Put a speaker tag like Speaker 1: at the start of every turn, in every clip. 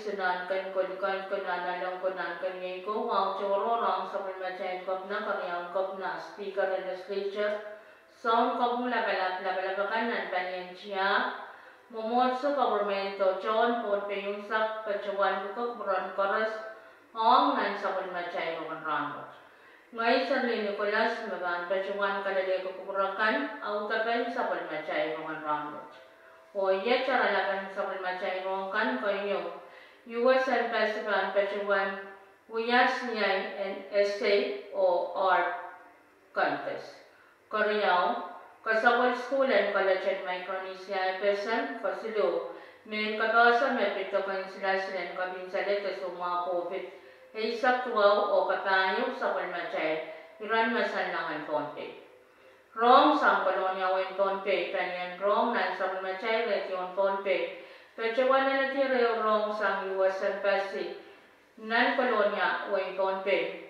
Speaker 1: Sunan kan kodukan kunan alang kunan kan ngeko wang coro rang sabun macam kopna karyang kopna speaker legislature sound kopna labalabakan nan panyan chia momot sa government to John pon peyung sak pacuan kukuk buran koras hong nan sabun macam Rongen Rahnwet ngai sarli Nicholas magan pacuan kadale kukurakan au tapen sabun macam Rongen Rahnwet o ye cara laban sabun macam Rongen koyo US and Pacific Pachuan Uyas Nyai and Essay or Art Contest. Koreao, Kasawal School and College at Micronesia Person, Kosido, Main Katasa Mepito Consideration and Kabinsaleta Suma COVID, Asak Tuaw o Katayo sa Palmachay, Iran Masanlangan Tonpe. Rong Sam Colonia Win Tonpe, Panyan Rong Nan Samachay Region Tonpe, Pacuan na natira rong sang US and Pacific nan kolonya Wing Tonpe.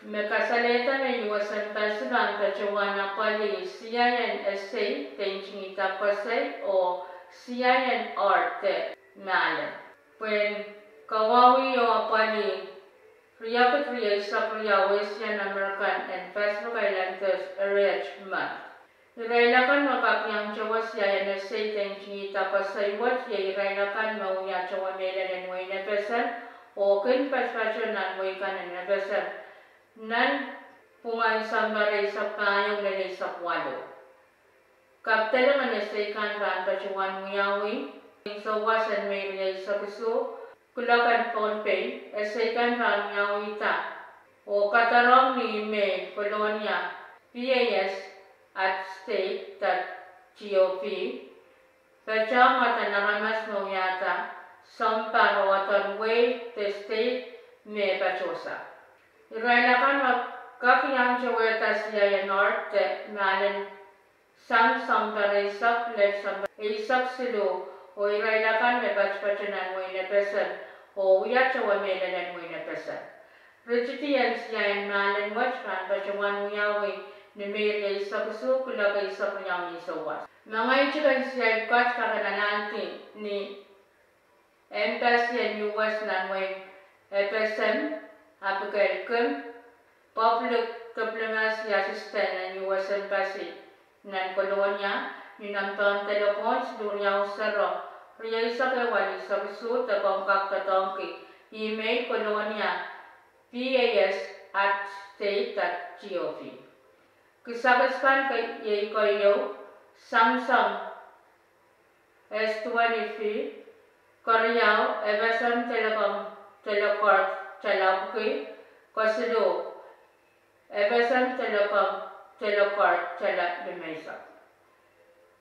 Speaker 1: Mekasaleta na US and Pacific ang pacuan na pali CINSA tenching itapasay o CINR te malan. When kawawi o pali Riyapit Riya sa Korea Western American and Pacific Islanders Arrangement. Irailakan makapiyang cawas ya na say tenchi tapos sa iwat ya irailakan mauya cawa melan and way na pesan o kin paspasyon nan way kanan na pesan nan pungan sambaray sa kayong lalay sa kwalo. Kaptalang na say kanran pacuan muyawi sa wasan may rilay sa puso kulakan Tonpe say kanran muyawi ta o katarong ni May Colonia PAS at state.gov Pachang at naramas mo yata samparawatan way the state me pachosa. Irailakan magkakiyang jaweta siya yan north te malan sang samparesak let samparesak silo o irailakan me pachpachanan way na pesan o uyat jawa melanan way na pesan. Rigitian siya yan malan wachpan pachawan uyawi ni Mary sa puso kula kay sa kanyang isawas. Mga itikan siya kat kakanananti ni Embassy and US nanway FSM apagalikum Public Diplomacy Assistant and US Embassy nan kolonya ni namton telepon seduryaw saro riya isa kay wali sa puso takong kaktatongki email kolonya pas@state.gov. Kisabaskan kay kayo Samsung S20 Koreao Everson Telecom Chalabki Kosido Everson Telecom Chalab Dimesa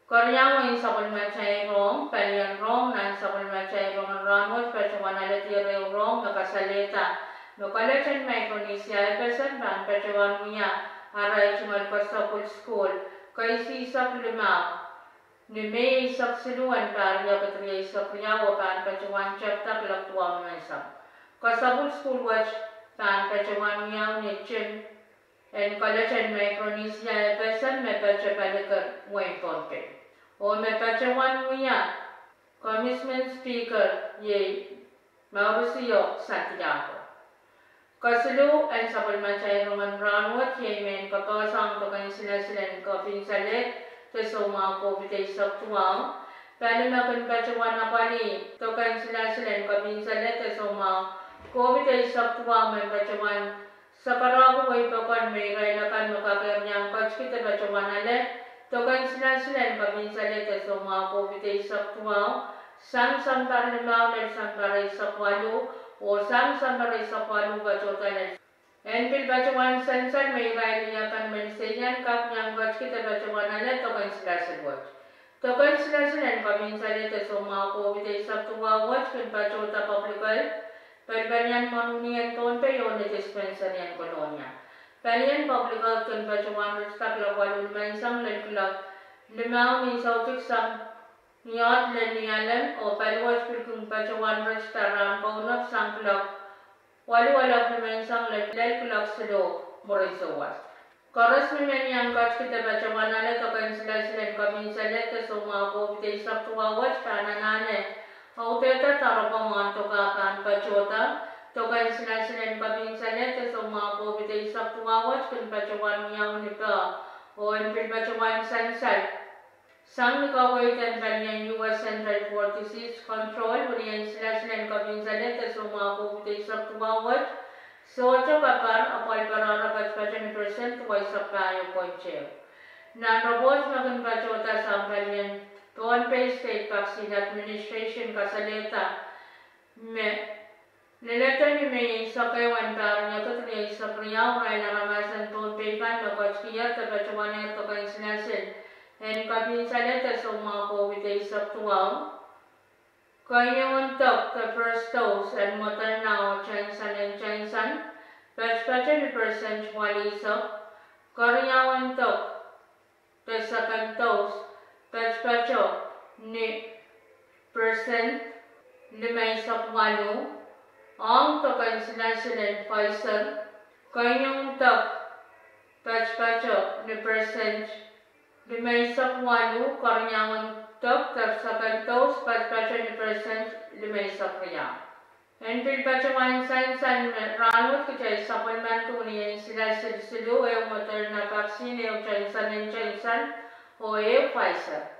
Speaker 1: Koreao in Sabon Machay Rong Palian Rong nan Sabon Machay Rongen Rahnwet Pacuan alatire Rong nakasaleta Nukalajan Micronesia Everson Ban Pacuan Muya Aray Chumal Kasapul School, kay Sisak Limao, ni May Isak Siluan Pariya Katriya Isak Riyawa Pan Pacuan Chaptak Laktuang Mesam. Kasapul School Watch Pan Pacuan Miyaw ni Chin and Kalajan Micronesia Epesan me Pachapalika Wayne Tonpe. O me Pacuan Muya, Commitment Speaker Ye Mauricio Santiago. Kasulu and Sabon Machay Rongen Rahnwet Yemen Kakasang Tokan Sinasilan Kapin Salet Tesoma Kopite Saktuang Palimakan Pacuan Napali Tokan Sinasilan Kapin Salet Tesoma Kopite Saktuang May Pacuan Sakarago Way Tokan May Railakan Makakanyang Kachkita Pacuan Alet Tokan Sinasilan Kapin Salet Tesoma Kopite Saktuang Sang Samparlimaw Nel Samparay Sakwalu o sang sambaray sa kwalu bacotan Enpil bacawan sensan may railiyakan mensenyan kap nyang watch kita bacawan alat tokan silasan watch. Tokan silasan kamin salita soma ko bite saktuwa watch kan bacota publikal perbanyan manunian tonpe yon dispenser yan kolonya. Palian publikal kan bacawan rustak lawalul mansang lalkulak Limau ni sautik sang niat le nialam o palwas pilkung pacawan restaurant paunap sang klok wali-wala pemensang le klok sedok morisowas. Koros memang yang kat kita pacawan ale tokan sila-sila kami sila te semua ko bite sab tuawat pananane. Au teta tarapaman tokakan pacota tokan sila-sila kami sila te semua ko bite sab tuawat kun pacawan yang nika o empil pacawan sansal. Sang nagkawaitan pa niya US Central 46 Control, buniyan sila kabinsanet at sumakuputay sa tuwawat. So, kapar, apal pararapat pa siya ni percent tuway sa kayo ponche. Nanrobos magunpachota sa kanyan Toon-Pay State Vaccine Administration kasalita. Nileta ni may isa kayo ang parang niya ito niya isa kriyaw kaya naramasan Toon-Pay kan magkakiyat kapachawan niya ito kayo sinasin. And kabinsanet sa mga COVID ay sa tuwang. Kaya untuk the first dose and Moderna Johnson & Johnson, 50% waliso. Kaya untuk the second dose, 50% %5 ang token sinasin Pfizer. Kaya untuk 50% 5 karyawan top second dose 50% 5 karyawan. And pilpachawan san Rahnwet kaya supplement ko niya sila silu ay Moderna vaccine ay Johnson o ay Pfizer.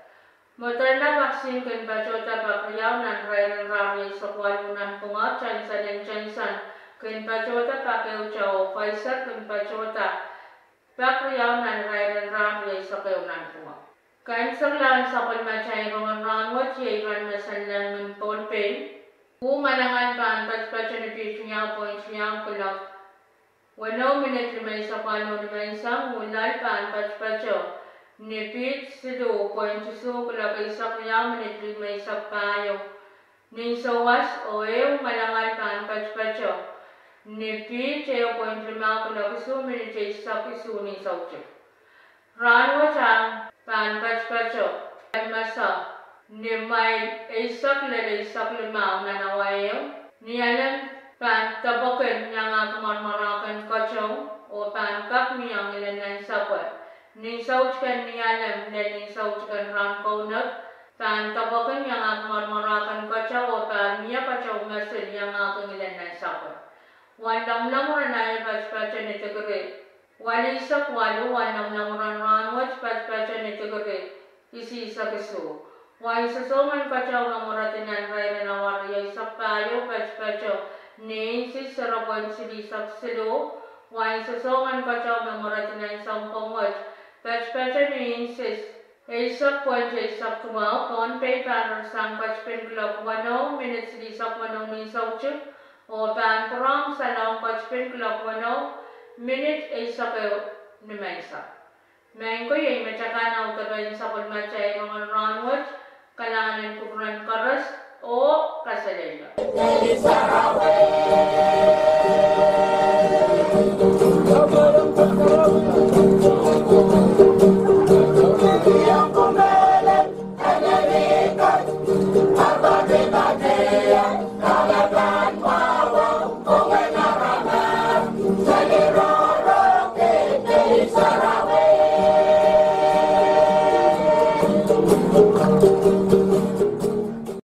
Speaker 1: Moderna vaccine kan pachota pakryaw ng Rongen Rahnwet sa kwalunan ko nga Johnson kan pachota pakyaw o Pfizer kan pachota pakriyaw ng Rongen Rahnwet sa kayunan ko. Kain saglan sa palmachay Rongen Rahnwet yairan masanlan ng Toon-Pay. Manangan pa ang patspatsa ni Pichunyaw po insiyang kulak. 1 minute limay sa palo limay isang ulal pa ang patspatsa ni Pich Sido po insusu kulak isa kuya minute limay sa payo. Ninsawas o ew malangal pa ang patspatsa ni Pich ew po insulma kulak isu minute isa isu ni saucho. Rahnwet ang pa ang patspatsa masa ni may isak limang nanawayo ni alam pan tabakan yang marmarakan kacau o pan kap niyang ilanan sapat ni sauchkan ni alam ni sauchkan rangkaunat pan tabakan yang marmarakan kacau o pan niya kacau ngasil yang ilanan sapat walang lamuran ay patspatsa ni tegere walisak walu walang lamuran Rahnwet patspatsa ni tegere isi isa kesu. Wai sesoman kacau namoratinan rai na waria isak kayo patspatsa ni si sarapan sibisak silo. Wai sesoman kacau namoratinan sampongwat patspatsa ni insis isak ponche isak tuwa Toon-Pay parar sang patspin klok 1 minutes isak 1 ni sauchut o pan perang salang patspin klok 1 minute isak ni maisa. Mengko yung macakan utabayin sa kulmachay Rongen Rahnwet kalangan kukuran karas o kasalila.